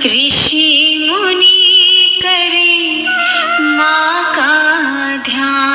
ऋषि मुनि करें माँ का ध्यान।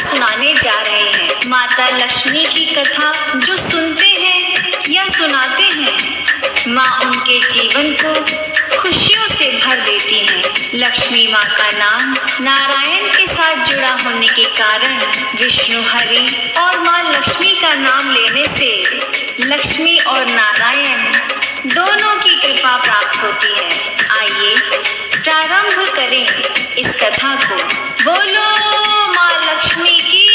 सुनाने जा रहे हैं माता लक्ष्मी की कथा। जो सुनते हैं या सुनाते हैं, माँ उनके जीवन को खुशियों से भर देती हैं। लक्ष्मी माँ का नाम नारायण के साथ जुड़ा होने के कारण विष्णु हरि और माँ लक्ष्मी का नाम लेने से लक्ष्मी और नारायण दोनों की कृपा प्राप्त होती है। आइए प्रारंभ करें इस कथा को। बोलो माँ लक्ष्मी की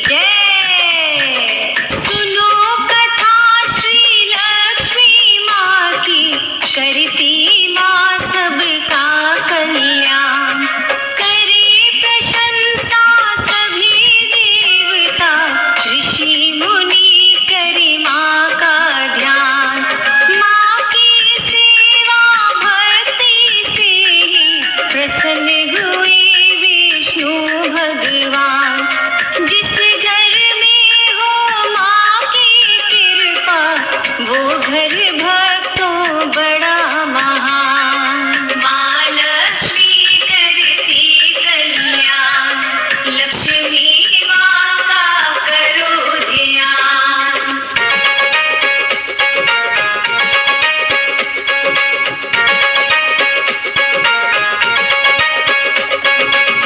जय। सुनो कथा श्री लक्ष्मी माँ की, करती माँ सबका कल्याण। करे प्रशंसा सभी देवता, ऋषि मुनि करे माँ का ध्यान। माँ की सेवा भक्ति से ही प्रसन्न हुए भगवान। जिस घर में हो माँ की कृपा, वो घर भक्तों बड़ा महान। माँ लक्ष्मी करती कल्याण, लक्ष्मी माँ का करो ध्यान।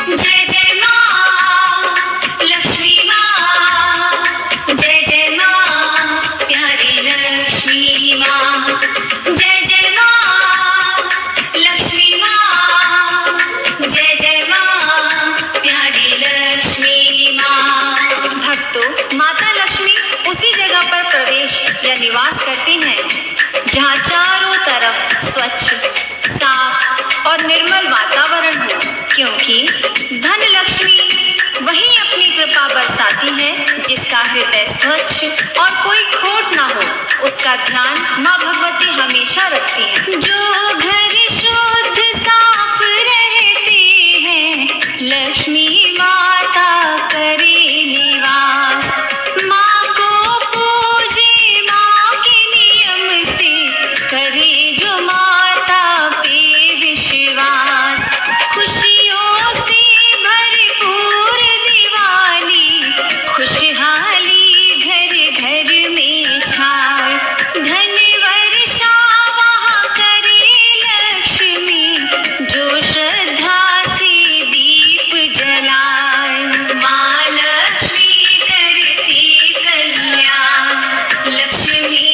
जय जय निवास करते हैं जहाँ चारों तरफ स्वच्छ, साफ और निर्मल वातावरण हो, क्योंकि धन लक्ष्मी वही अपनी कृपा बरसाती है जिसका हृदय स्वच्छ और कोई खोट ना हो। उसका ध्यान माँ भगवती हमेशा रखती है। जो घर शुद्ध साफ रहते हैं, लक्ष्मी माता करे निवास। माँ को पूजे करे जो माता पे विश्वास। खुशियों से भरपूर दिवाली, खुशहाली घर घर में छाए। धन वर्षा वहाँ करे लक्ष्मी, जो श्रद्धा से दीप जलाए। माँ लक्ष्मी करती कल्याण, लक्ष्मी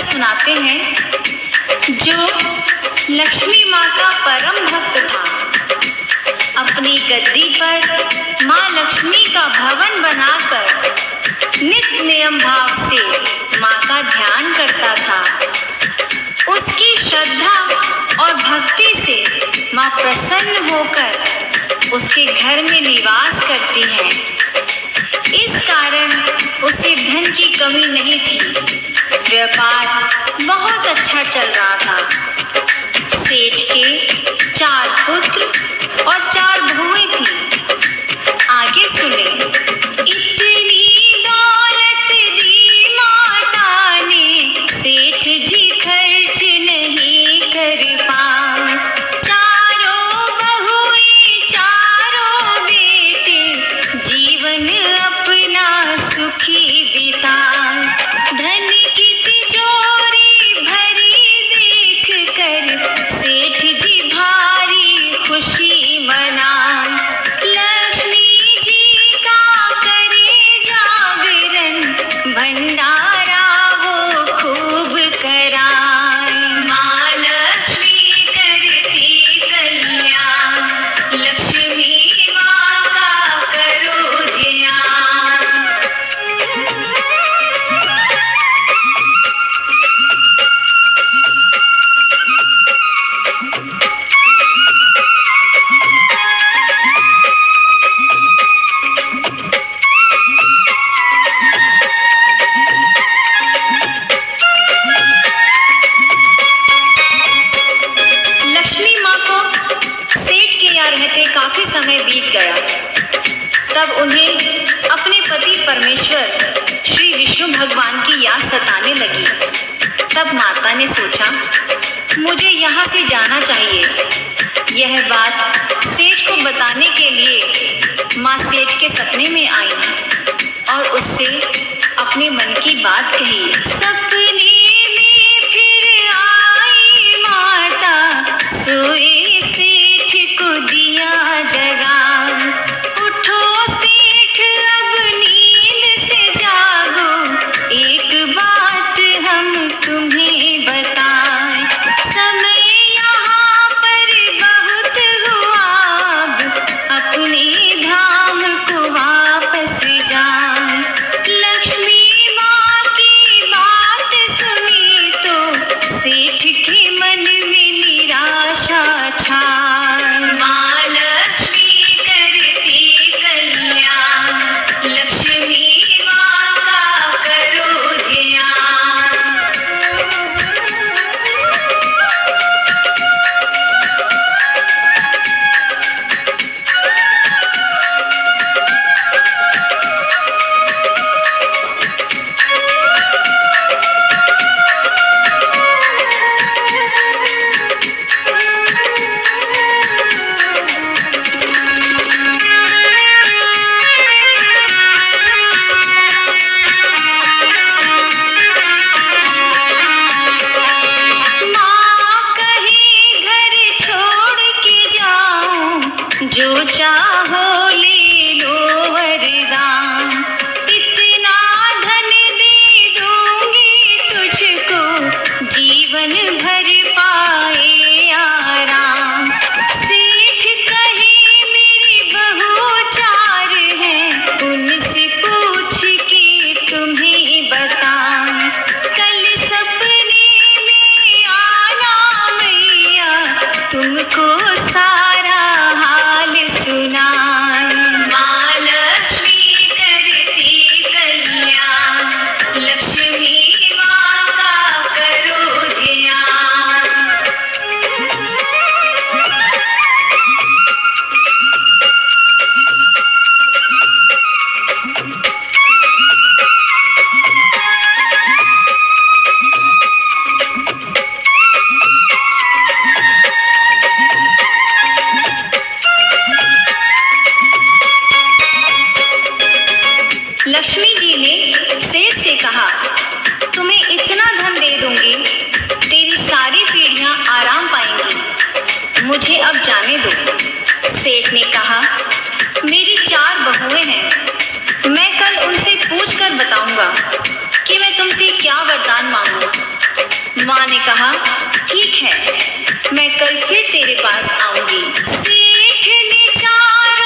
सुनाते हैं जो लक्ष्मी माँ का परम भक्त था। अपनी गद्दी पर माँ लक्ष्मी का भवन बनाकर नित्य नियम भाव से माँ का ध्यान करता था। उसकी श्रद्धा और भक्ति से माँ प्रसन्न होकर उसके घर में निवास करती है। इस कारण उसे धन की कमी नहीं थी। व्यापार बहुत अच्छा चल रहा था। सेठ के 4 पुत्र और 4 बहुएं थीं। आगे सुने। इतनी दौलत दी माता ने, सेठ जी खर्च नहीं कर पाए। चारों बहुएं, चारों बेटे, जीवन अपना सुखी बिताए। धन की तिजोरी भरी देख कर सेठ जी भारी खुशी मनाए। लक्ष्मी जी का करे जागरण, भंडारा वो खूब कराए। माँ लक्ष्मी करती कल्याण, लक्ष्मी माँ का करो ध्यान। लक्ष्मी माँ को सेठ के यहाँ रहते काफी समय बीत गया। तब उन्हें अपने पति परमेश्वर श्री विष्णु भगवान की याद सताने लगी। तब माता ने सोचा, मुझे यहाँ से जाना चाहिए। यह बात सेठ को बताने के लिए माँ सेठ के सपने में आई और उससे अपने मन की बात कही। सपने में फिर आई माता, सोए सेठ को दिया जगा। उठो सेठ अब नींद से जागो, एक बात हम तुम्हें बताएं। समय यहाँ पर बहुत हुआ, अब अपने धाम को वापस जाएं। लक्ष्मी माँ की बात सुनी तो सेठ के मन में निराशा छाए। माँ लक्ष्मी करती कल्याण, लक्ष्मी माँ का करो ध्यान। माँ कहीं घर छोड़ के जाऊं, जो चाहो ले लो वरदान। इतना धन दे दूंगी तुझको, जीवन भर पाए आराम। सेठ कहे मेरी बहू 4 हैं, उनसे पूछ के तुम्हें बताऊं। कल सपने में आना मैया, तुमको सारा हाल सुनाए। माँ लक्ष्मी करती कल्याण, लक्ष्मी माँ का करो ध्यान। लक्ष्मी जी ने सेठ से कहा, तुम्हें इतना धन दे दूंगी, तेरी सारी पीढ़ियां आराम पाएंगी, मुझे अब जाने दो। सेठ ने कहा, मेरी 4 बहुएं हैं, मैं कल उनसे पूछ कर बताऊंगा कि मैं तुमसे क्या वरदान मांगूं। माँ ने कहा, ठीक है, मैं कल फिर तेरे पास आऊंगी। सेठ ने 4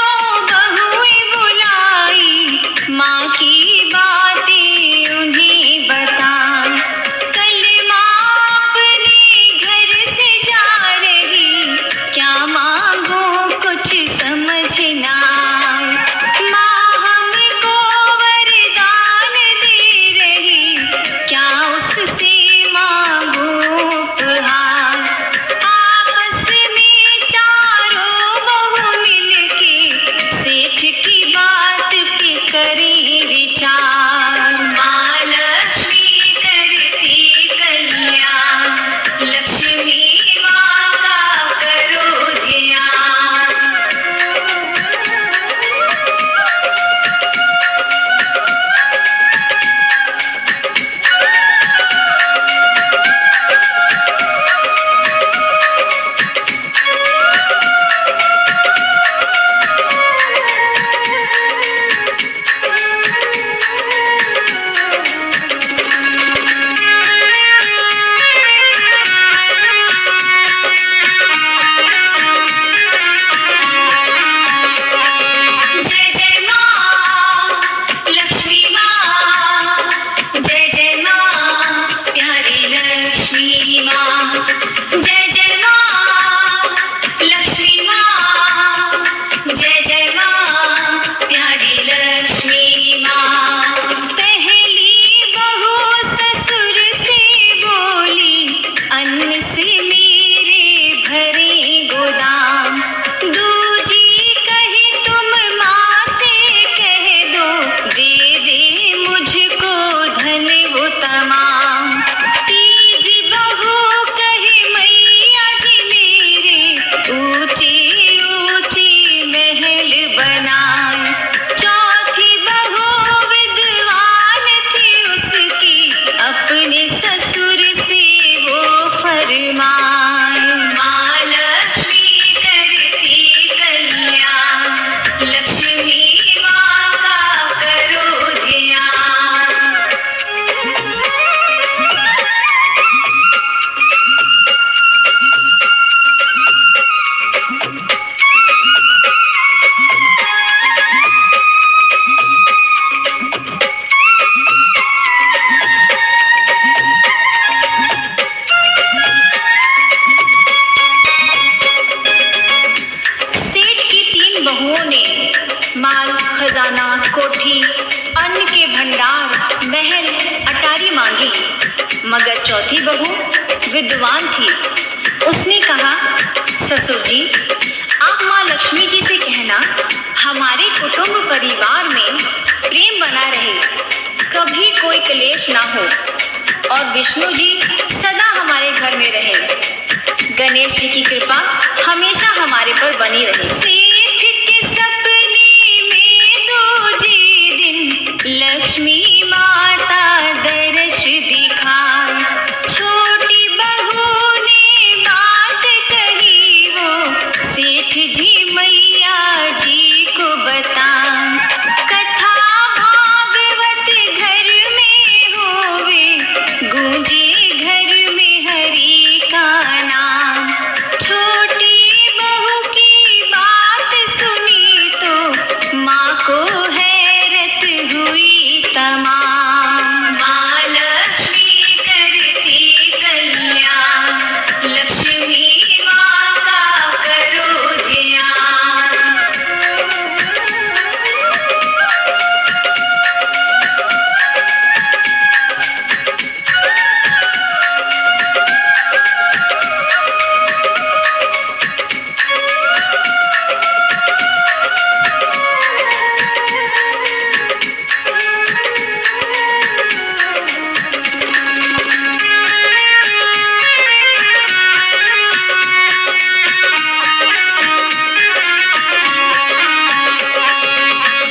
बहुएं बुलाई, माँ की बातें उन्हें बताएं। कल माँ अपने घर से जा रही, क्या मांगो कुछ समझ ना आए। माँ हमको वरदान दे रही, क्या उससे चौथी बहू विद्वान थी। उसने कहा, ससुर जी, आप माँ लक्ष्मी जी से कहना हमारे कुटुंब परिवार में प्रेम बना रहे, कभी कोई क्लेश ना हो और विष्णु जी सदा हमारे घर में रहे। गणेश जी की कृपा हमेशा हमारे पर बनी रहे। सेठ के सपने में दूजे दिन लक्ष्मी माता दर्श दिखाई। छोटी बहू ने बात कही वो सेठ जी मैया जी को बताई। कथा भागवत घर में होवे, गूंजे घर में हरि का नाम। छोटी बहू की बात सुनी तो माँ को हैरत हुई तमाम। माँ लक्ष्मी करती कल्याण, लक्ष्मी माँ का करो ध्यान।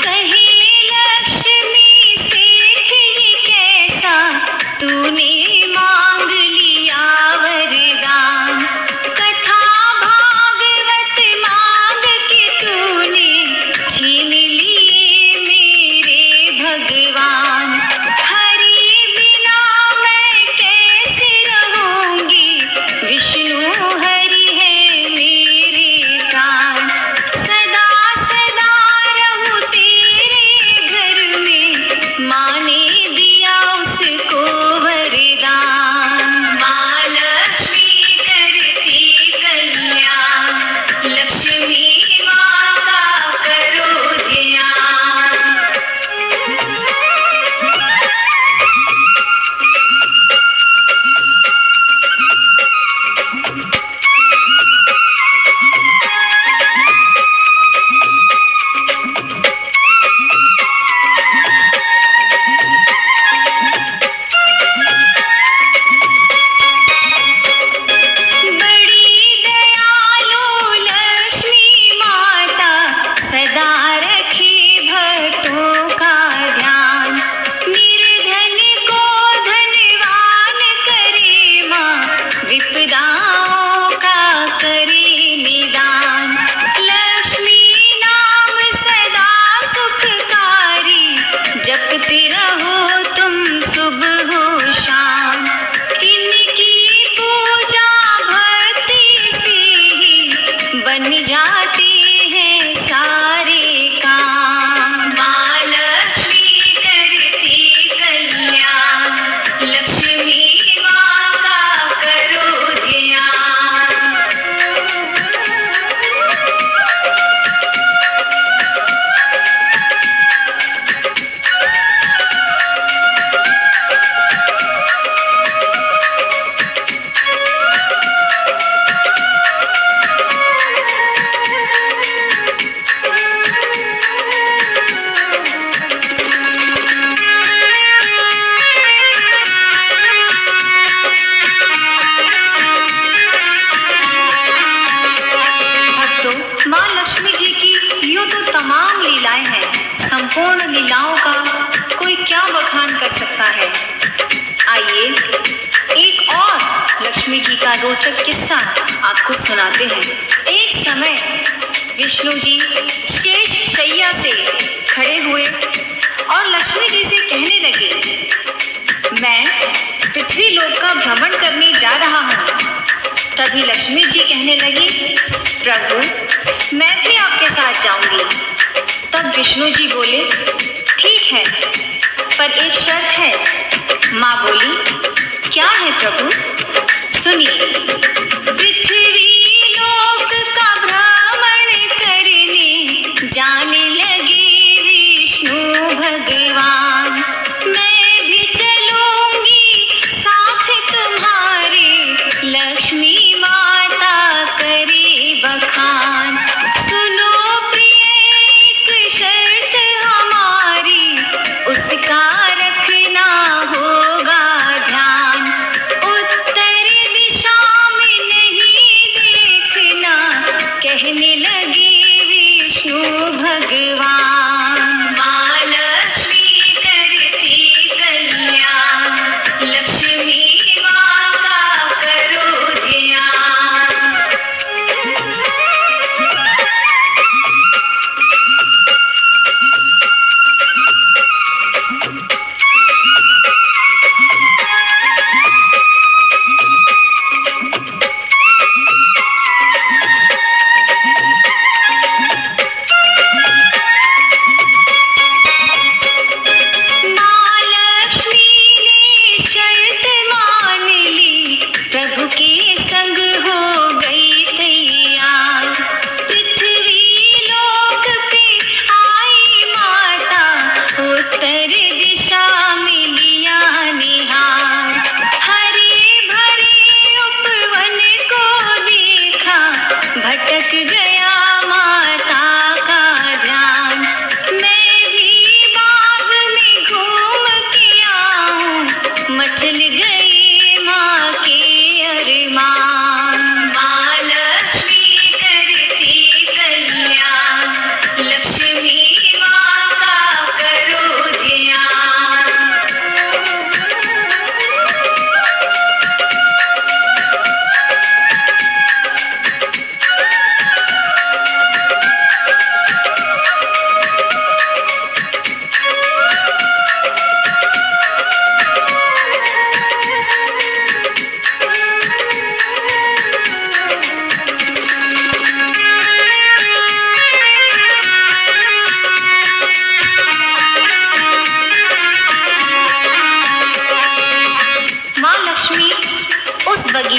कहे लक्ष्मी सेठ ये कैसा तूने मांग लिया वरदान। कथा भागवत मांग के तूने छीन लिए मेरे भगवान। हरि बिना मैं कैसे रहूंगी, विष्णु हरि है मेरे प्राण। सदा सदा रहूं तेरे घर में, माँ ने दिया उसको वरदान। माँ लक्ष्मी करती कल्याण, लक्ष्मी माँ का करो ध्यान। बड़ी दयालु लक्ष्मी माता सदा रखे भक्तों का ध्यान। निर्धन को धनवान करे माँ, विपदाओं का करे निदान। लक्ष्मी नाम सदा सुखकारी, जपते रहो तुम सुबह हो शाम। इनकी पूजा भक्ति से ही बन जाते हैं सारे काम। माँ लक्ष्मी करती कल्याण, लक्ष्मी माँ का करो ध्यान। भक्तों, माँ लक्ष्मी जी की यूं तो तमाम लीलाएं हैं। संपूर्ण लीलाओं का कोई क्या बखान कर सकता है। आइए एक और लक्ष्मी जी का रोचक किस्सा आपको सुनाते हैं। एक समय विष्णु जी शेष शैया से खड़े हुए और लक्ष्मी जी से कहने लगे, मैं पृथ्वी लोक का भ्रमण करने जा रहा हूँ। तभी लक्ष्मी जी कहने लगी, प्रभु मैं भी आपके साथ जाऊंगी। तब विष्णु जी बोले, ठीक है, पर एक शर्त है। माँ बोली, क्या है प्रभु? सुनिए। पृथ्वी लोक का भ्रमण करने जाने लगे विष्णु भगवान। मैं भी चलूंगी साथ तुम्हारे,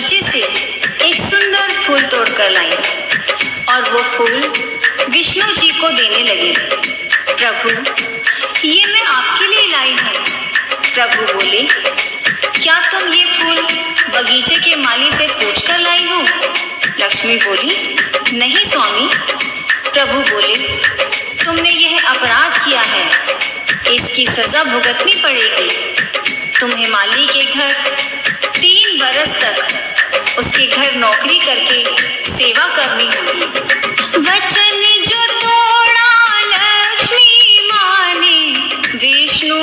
बगीचे से एक सुंदर फूल तोड़कर लाई और वो फूल विष्णु जी को देने लगी। प्रभु, ये मैं आपके लिए लाई हूँ। प्रभु बोले, क्या तुम ये फूल बगीचे के माली से पूछकर लाई हो? लक्ष्मी बोली, नहीं स्वामी। प्रभु बोले, तुमने यह अपराध किया है, इसकी सजा भुगतनी पड़ेगी। तुम्हें माली के घर 3 बरस तक उसके घर नौकरी करके सेवा करनी होगी। वचन जो तोड़ा लक्ष्मी माँ ने, विष्णु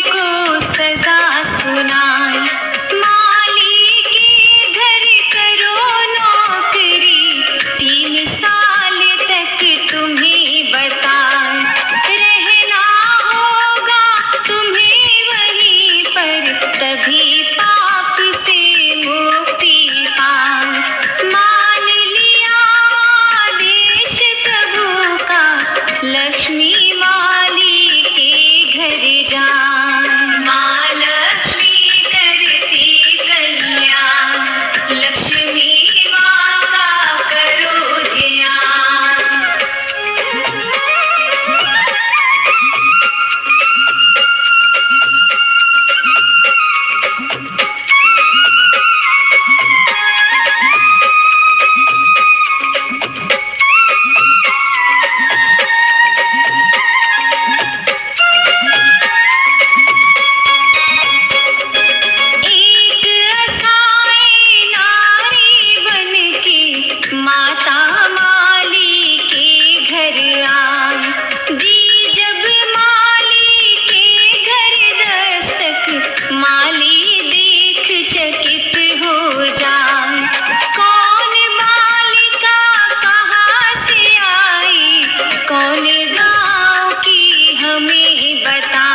को सजा सुनाई। माली के घर करो नौकरी, 3 साल तक तुम्हें बताए। रहना होगा तुम्हें वहीं पर, तभी पाप से मुक्ति पाए। मान लिया आदेश प्रभु का, लक्ष्मी माली के घर जाए। माँ लक्ष्मी करती कल्याण, लक्ष्मी माँ का करो ध्यान। एक असाई नारी बनके माता माली के घर आई। दी जब माली के घर दस्तक, माली देख चकित हो जाए। कौन बालिका कहाँ से आई, कौन गाँव की हमें बता।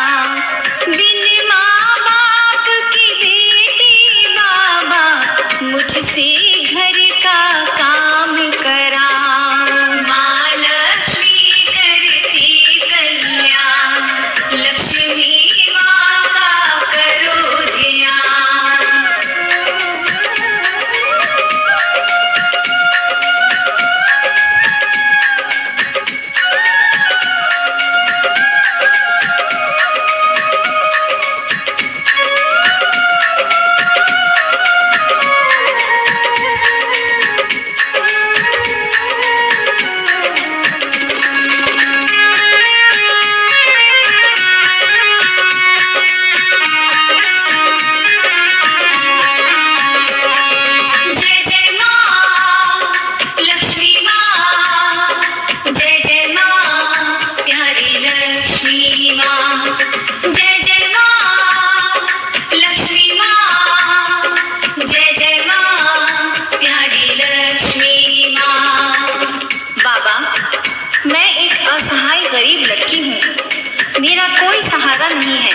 बिन माँ बाप की बेटी बाबा, मुझसे घर का काम करा। माँ लक्ष्मी करती कल्याण, लक्ष्मी माँ का करो ध्यान। जय जय माँ लक्ष्मी माँ, जय जय माँ प्यारी लक्ष्मी माँ। जय जय माँ लक्ष्मी माँ, जय जय माँ प्यारी लक्ष्मी माँ। बाबा, मैं एक असहाय गरीब लड़की हूँ, मेरा कोई सहारा नहीं है।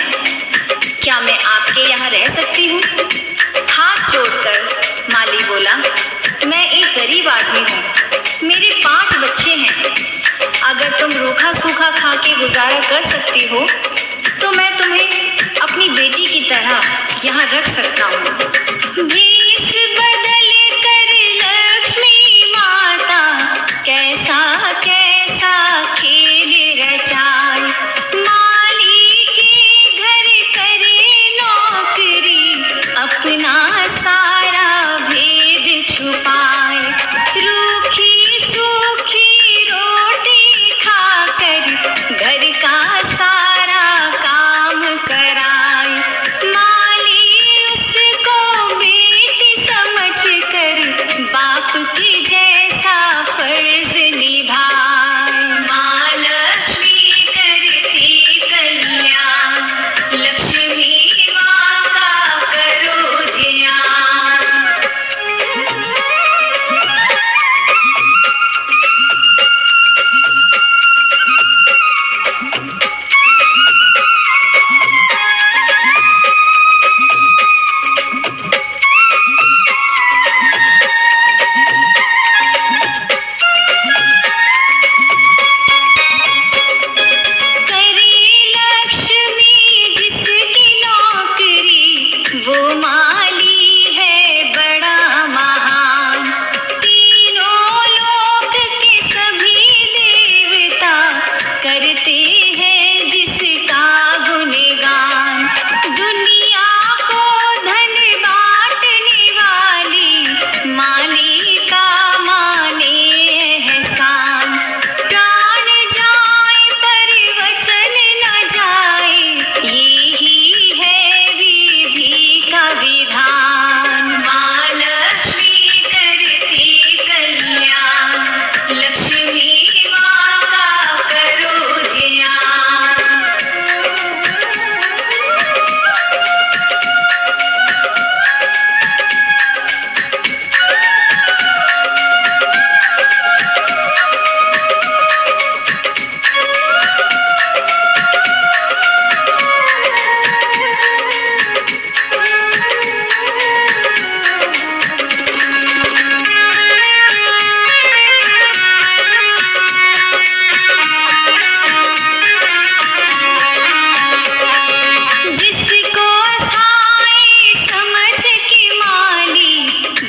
क्या मैं आपके यहाँ रह सकती हूँ? हाथ जोड़कर माली बोला, मैं एक गरीब आदमी हूँ, मेरे 5 बच्चे हैं। अगर तुम रूखा सूखा खा के गुजारा कर सकती हो तो मैं तुम्हें अपनी बेटी की तरह यहाँ रख सकता हूँ। भेष बदल कर लक्ष्मी माता, कैसा कैसा खेल रचाए। माली के घर करे नौकरी, अपना सारा भेद छुपाए। रूखी सूखी रोटी खाकर घर का सारा काम कराए। माली उसको बेटी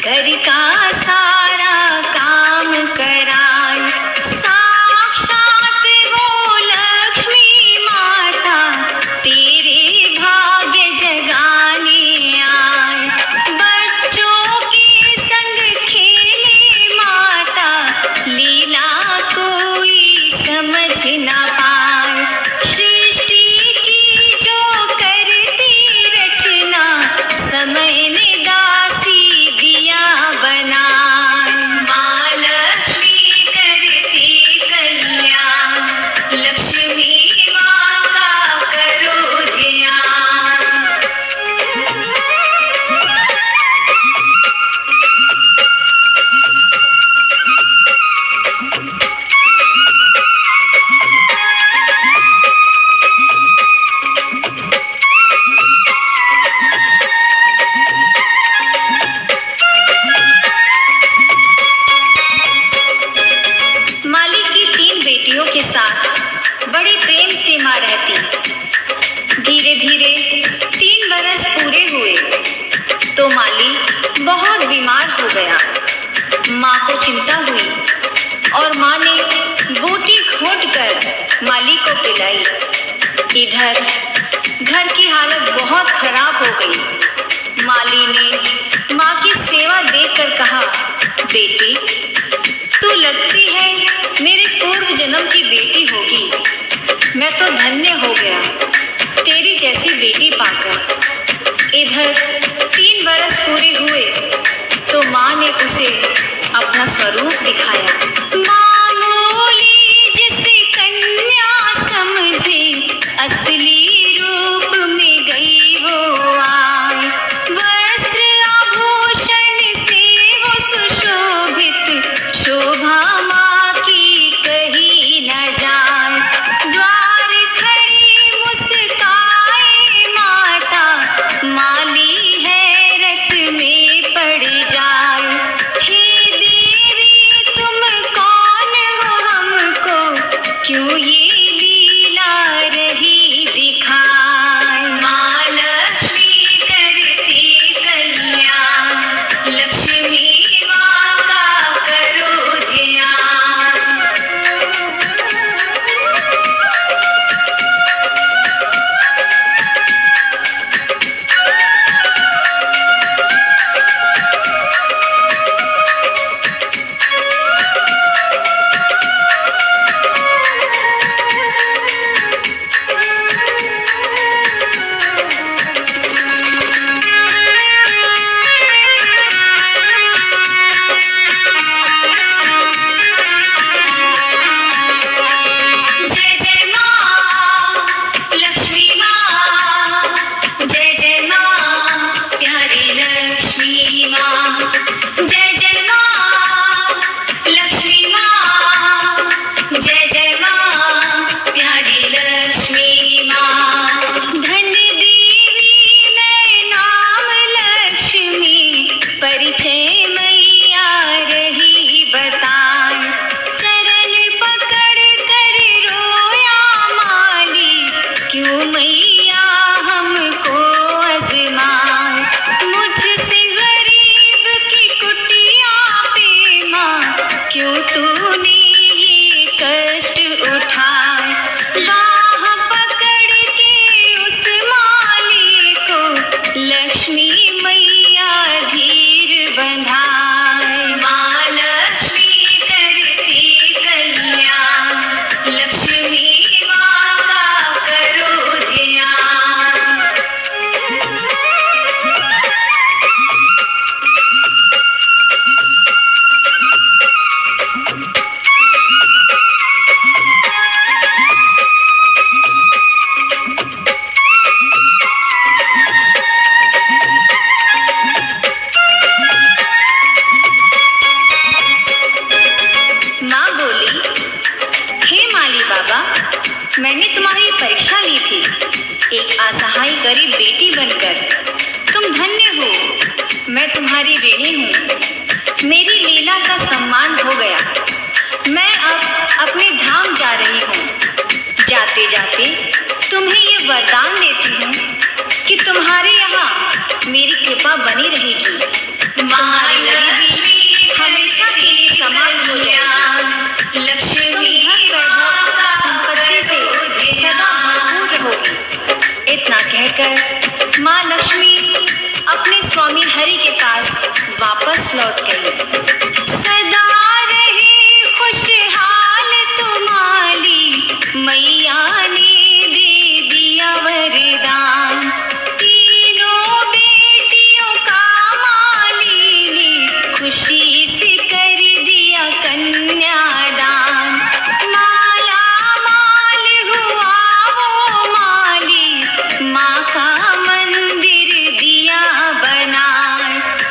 घर का सारा काम कराए। साक्षात वो लक्ष्मी माता तेरे भाग्य जगाने आए। बच्चों के संग खेले माता, लीला कोई समझ ना पाए। सृष्टि की जो करती रचना, समय ने दासी दिया बनाए। माँ लक्ष्मी करती कल्याण, लक्ष्मी माँ का करो ध्यान। माली की 3 बेटियों के साथ बड़े प्रेम से माँ रहती। धीरे धीरे 3 बरस पूरे हुए तो माली बहुत बीमार हो गया। माँ को चिंता हुई और माँ ने बूटी घोंट कर माली को पिलाई। इधर घर की हालत बहुत खराब हो गई। माली ने माँ की सेवा देखकर कहा, बेटी तू लगती है मेरे पूर्व जन्म की बेटी होगी। मैं तो धन्य हो गया तेरी जैसी बेटी पाकर। इधर 3 बरस पूरे हुए तो माँ ने उसे अपना स्वरूप दिखाया। मामूली जिसे कन्या समझे, असली रूप में गई वो आए। वस्त्र आभूषण से वो सुशोभित, शोभा माँ की कही न जाए। द्वार खड़ी मुस्काए माता, माली हैरत में पड़ जाए। हे देवी तुम कौन हो, हमको क्यों ये लीला रही दिखाए। माँ लक्ष्मी करती कल्याण, लक्ष्मी माँ का करो ध्यान। जय जय माँ लक्ष्मी माँ, जय जय माँ प्यारी लक्ष्मी माँ। जय जय माँ लक्ष्मी माँ, जय जय माँ प्यारी लक्ष्मी माँ। धन देवी मैं नाम लक्ष्मी, परिचय मैया रही बताए। चरण पकड़ कर रोया माली, क्यों मैया हमको आजमाए। मुझसे गरीब की कुटिया पे माँ, क्यों तूने ये कष्ट उठाए। बाह पकड़ के उस माली को, लक्ष्मी मैया धीर बंधाए। माँ लक्ष्मी करती कल्याण, लक्ष्मी माँ का करो ध्यान। माँ बोली, हे माली बाबा, मैंने तुम्हारी परीक्षा ली थी। एक असहाय गरीब बेटी बनकर तुम धन्य हो। मैं तुम्हारी ऋणी हूँ। मेरी लीला का सम्मान हो गया। मैं अब अपने धाम जा रही हूँ। जाते जाते तुम्हें ये वरदान देती हूँ कि तुम्हारे यहाँ मेरी कृपा बनी रहेगी। तुम्हारी वापस लौट गई। सदा रहे खुशहाल तुम्हारी मैया ने दे दिया वरदान। तीनों बेटियों का माली ने खुशी से कर दिया कन्यादान। माला माल हुआ वो माली, माँ का मंदिर दिया बना।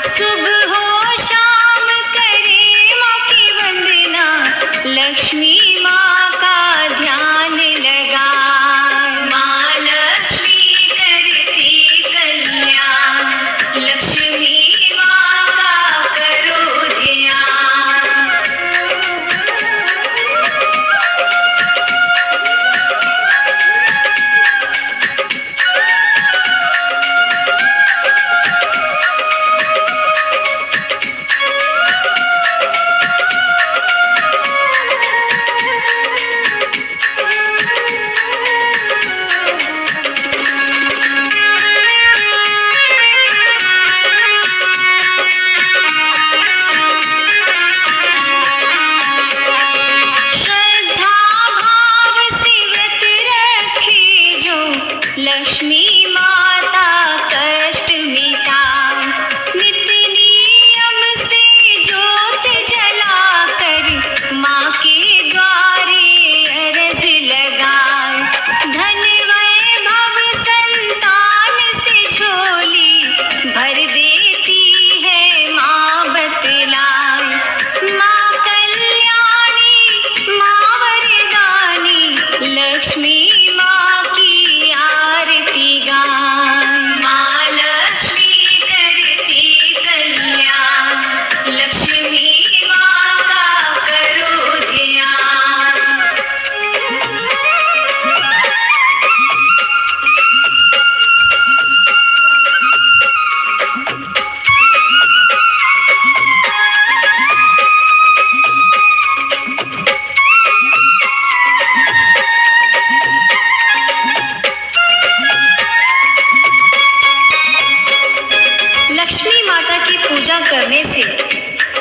सुबह हो शाम करे माँ की वंदना, लक्ष्मी माँ का ध्यान लगा। माँ लक्ष्मी करती कल्याण, लक्ष्मी माँ का करो ध्यान। श्रद्धा भाव से व्रत रखे जो, लक्ष्मी माता कष्ट मिटाए। नित्य नियम से ज्योत जलाकर माँ के द्वारे अरज लगाए। धन वैभव संतान से झोली भर देती है माँ बतलाए। माँ कल्याणी माँ वरदानी, लक्ष्मी माँ की आरती गाए। माँ लक्ष्मी करती कल्याण, लक्ष्मी माँ का करो ध्यान। लक्ष्मी माता की पूजा करने से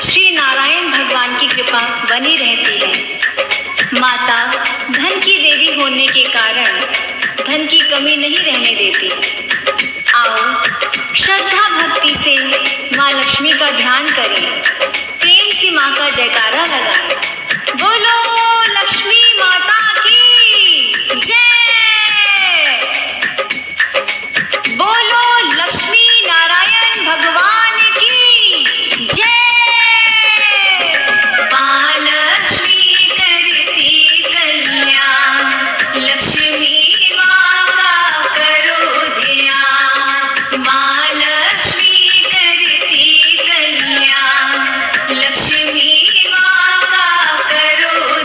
श्री नारायण भगवान की कृपा बनी रहती है। माता धन की देवी होने के कारण धन की कमी नहीं रहने देती। आओ श्रद्धा भक्ति से माँ लक्ष्मी का ध्यान करें, प्रेम से माँ का जयकारा लगाएं। बोलो लक्ष्मी माता की जय। बोलो लक्ष्मी नारायण भगवान की जय। माँ लक्ष्मी करती कल्याण, लक्ष्मी माँ का करो ध्यान। माँ लक्ष्मी करती कल्याण, लक्ष्मी माँ का करो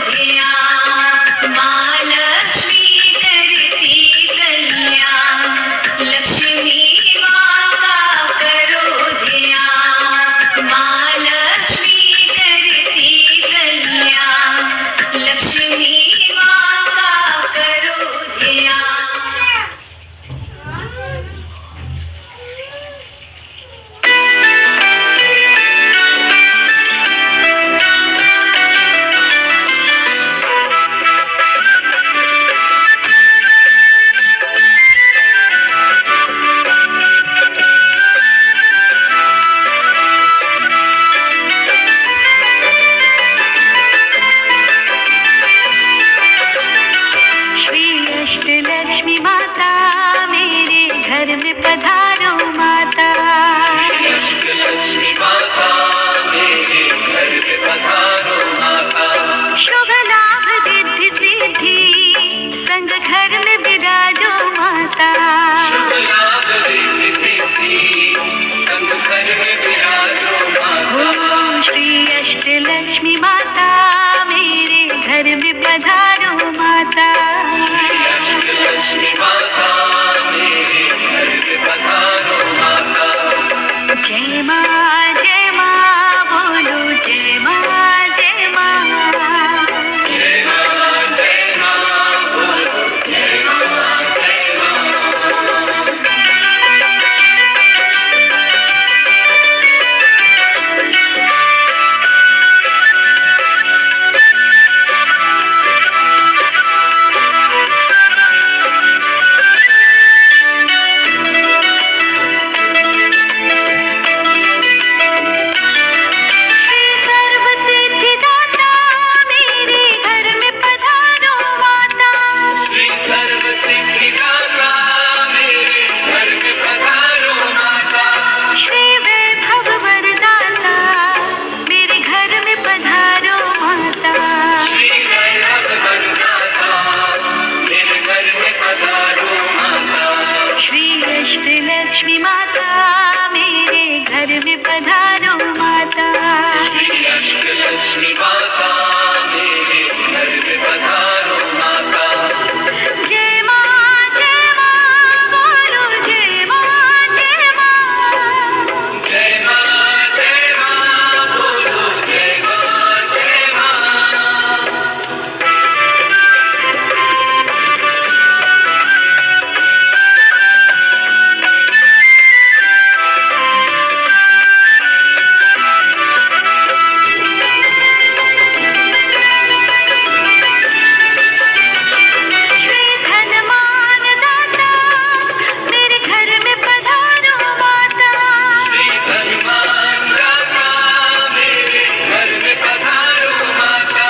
लक्ष्मी माता मेरे घर में पधारो माता। जय माँ बोलो जय माँ जय माँ। जय माँ बोलो जय माँ जय माँ। श्री धनमान दाता मेरे घर में पधारो माता। श्री धनवान दाता मेरे घर में पधारो माता।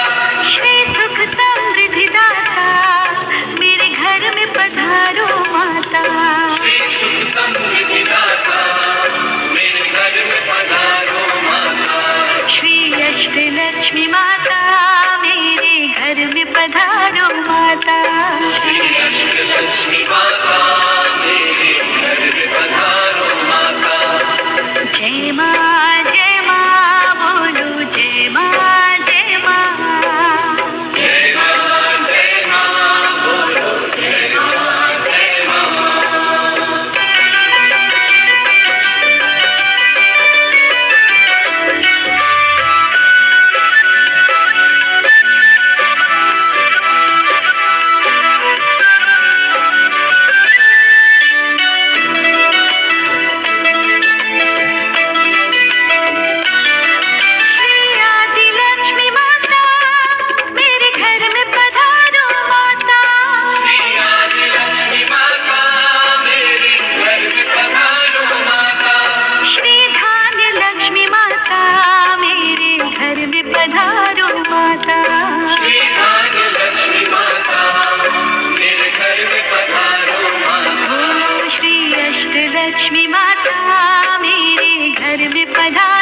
श्री सुख समृद्धि दाता मेरे घर में पधारो माता। श्री सुख समृद्धि दाता मेरे घर में पधारो माता। श्री अष्टलक्ष्मी माता मेरे घर में पधारो माता। श्री अष्टलक्ष्मी माता मेरे घर में पधारो माता। जय माँ बोलो जय माँ जय माँ। जय माँ बोलो जय माँ जय माँ। श्री आदिलक्ष्मी माता मेरे घर में पधारो माता। श्री आदिलक्ष्मी माता मेरे घर में पधारो माता। श्री धान्य लक्ष्मी माता मेरे घर में पधारो माता। श्री धान्य लक्ष्मी माता मेरे घर में पधारो माता। ओ श्री अष्टलक्ष्मी माता मेरे घर में पधारो